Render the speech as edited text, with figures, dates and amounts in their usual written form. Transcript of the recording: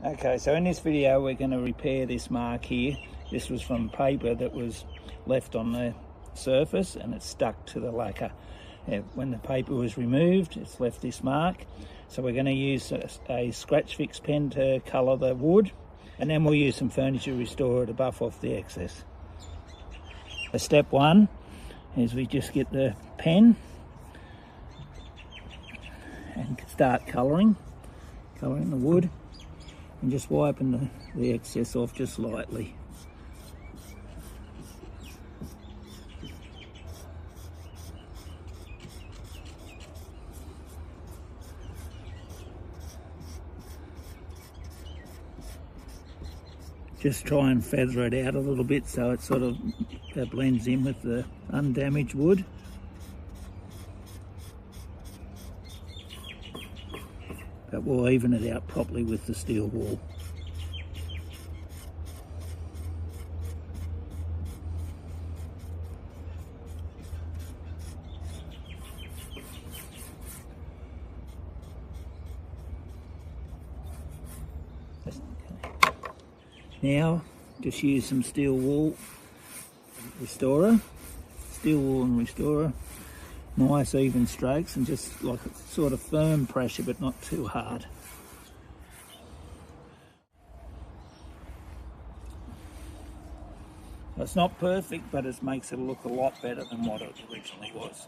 Okay, so in this video we're going to repair this mark here. This was from paper that was left on the surface and it's stuck to the lacquer. When the paper was removed, it's left this mark. So we're going to use a scratch fix pen to colour the wood, and then we'll use some furniture restorer to buff off the excess. So step one is we just get the pen and start colouring the wood. And just wiping the excess off just lightly. Just try and feather it out a little bit so it sort of blends in with the undamaged wood. But we'll even it out properly with the steel wall. Now just use some steel wool restorer, nice even strokes, and just like a sort of firm pressure but not too hard. It's not perfect, but it makes it look a lot better than what it originally was.